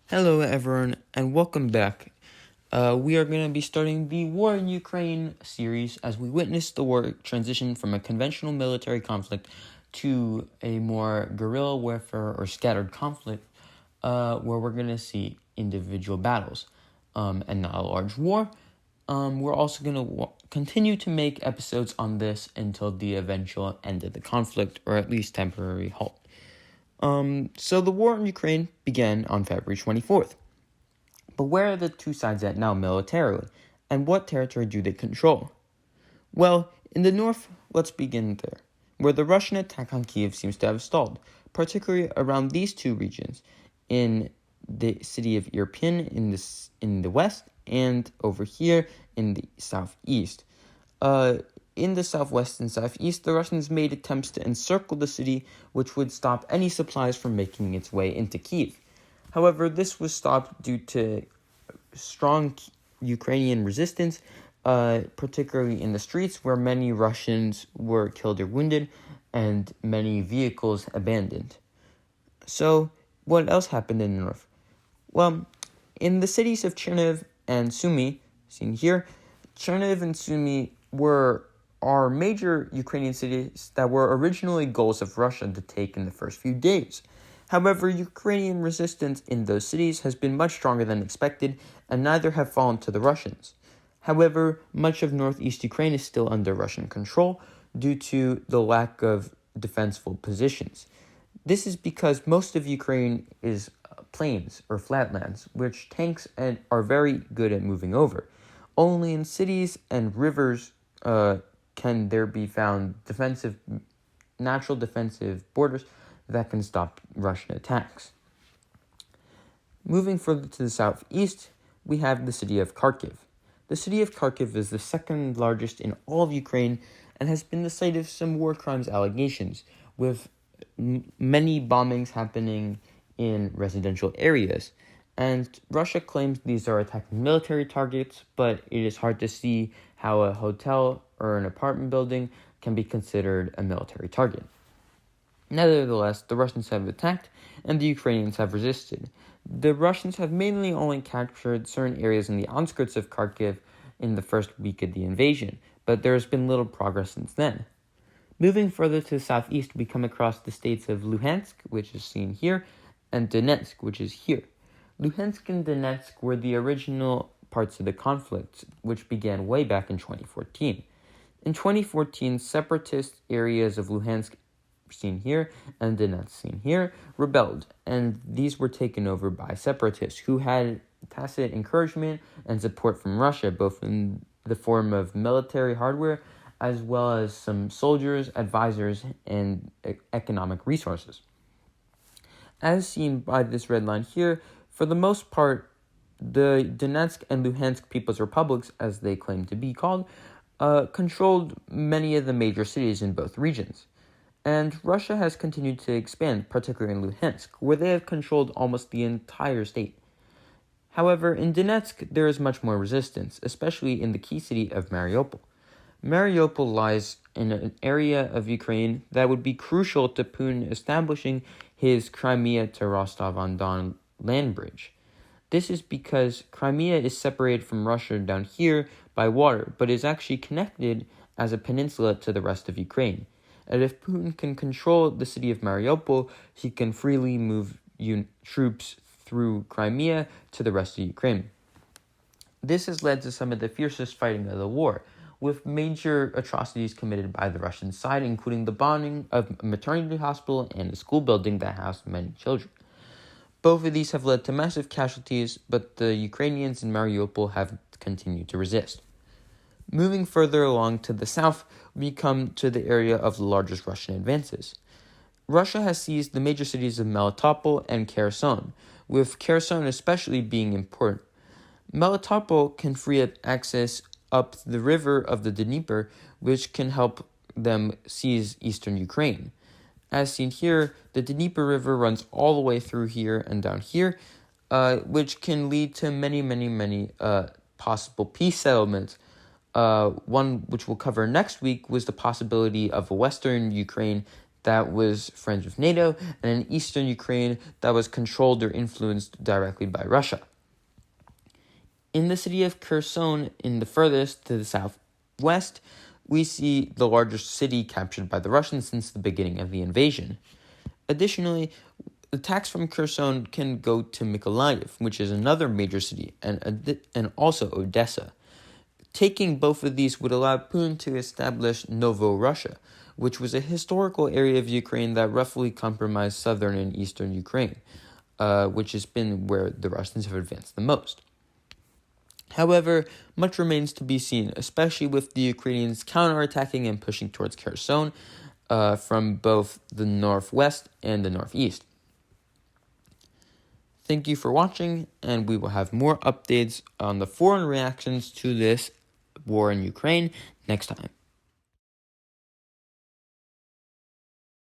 Hello, everyone, and welcome back. We are going to be starting the War in Ukraine series as we witness the war transition from a conventional military conflict to a more guerrilla warfare or scattered conflict, where we're going to see individual battles and not a large war. We're also going to continue to make episodes on this until the eventual end of the conflict, or at least temporary halt. So the war in Ukraine began on February 24th. But where are the two sides at now militarily, and what territory do they control? Well, in the north, let's begin there, where the Russian attack on Kiev seems to have stalled, particularly around these two regions, in the city of Irpin in the west, and over here in the southeast. In the southwest and southeast, the Russians made attempts to encircle the city, which would stop any supplies from making its way into Kiev. However, this was stopped due to strong Ukrainian resistance, particularly in the streets, where many Russians were killed or wounded, and many vehicles abandoned. So, what else happened in the north? Well, in the cities of Chernihiv and Sumy, seen here, Chernihiv and Sumy are major Ukrainian cities that were originally goals of Russia to take in the first few days. However, Ukrainian resistance in those cities has been much stronger than expected, and neither have fallen to the Russians. However, much of northeast Ukraine is still under Russian control due to the lack of defensible positions. This is because most of Ukraine is plains or flatlands, which tanks are very good at moving over. Only in cities and rivers can there be found natural defensive borders that can stop Russian attacks. Moving further to the southeast, we have the city of Kharkiv. The city of Kharkiv is the second largest in all of Ukraine and has been the site of some war crimes allegations, with many bombings happening in residential areas. And Russia claims these are attacking military targets, but it is hard to see how a hotel or an apartment building can be considered a military target. Nevertheless, the Russians have attacked, and the Ukrainians have resisted. The Russians have mainly only captured certain areas in the outskirts of Kharkiv in the first week of the invasion, but there has been little progress since then. Moving further to the southeast, we come across the states of Luhansk, which is seen here, and Donetsk, which is here. Luhansk and Donetsk were the original parts of the conflict, which began way back in 2014. In 2014, separatist areas of Luhansk, seen here, and Donetsk, seen here, rebelled, and these were taken over by separatists who had tacit encouragement and support from Russia, both in the form of military hardware as well as some soldiers, advisors, and economic resources. As seen by this red line here, for the most part, the Donetsk and Luhansk People's Republics, as they claim to be called, controlled many of the major cities in both regions. And Russia has continued to expand, particularly in Luhansk, where they have controlled almost the entire state. However, in Donetsk, there is much more resistance, especially in the key city of Mariupol. Mariupol lies in an area of Ukraine that would be crucial to Putin establishing his Crimea to Rostov-on-Don land bridge. This is because Crimea is separated from Russia down here by water, but is actually connected as a peninsula to the rest of Ukraine. And if Putin can control the city of Mariupol, he can freely move troops through Crimea to the rest of Ukraine. This has led to some of the fiercest fighting of the war, with major atrocities committed by the Russian side, including the bombing of a maternity hospital and a school building that housed many children. Both of these have led to massive casualties, but the Ukrainians in Mariupol have continued to resist. Moving further along to the south, we come to the area of the largest Russian advances. Russia has seized the major cities of Melitopol and Kherson, with Kherson especially being important. Melitopol can free up access up the river of the Dnieper, which can help them seize eastern Ukraine. As seen here, the Dnieper River runs all the way through here and down here, which can lead to many possible peace settlements. One which we'll cover next week was the possibility of a western Ukraine that was friends with NATO, and an eastern Ukraine that was controlled or influenced directly by Russia. In the city of Kherson, in the furthest to the southwest, we see the largest city captured by the Russians since the beginning of the invasion. Additionally, attacks from Kherson can go to Mykolaiv, which is another major city, and also Odessa. Taking both of these would allow Putin to establish Novorussia, which was a historical area of Ukraine that roughly comprised southern and eastern Ukraine, which has been where the Russians have advanced the most. However, much remains to be seen, especially with the Ukrainians counterattacking and pushing towards Kherson from both the northwest and the northeast. Thank you for watching, and we will have more updates on the foreign reactions to this war in Ukraine next time.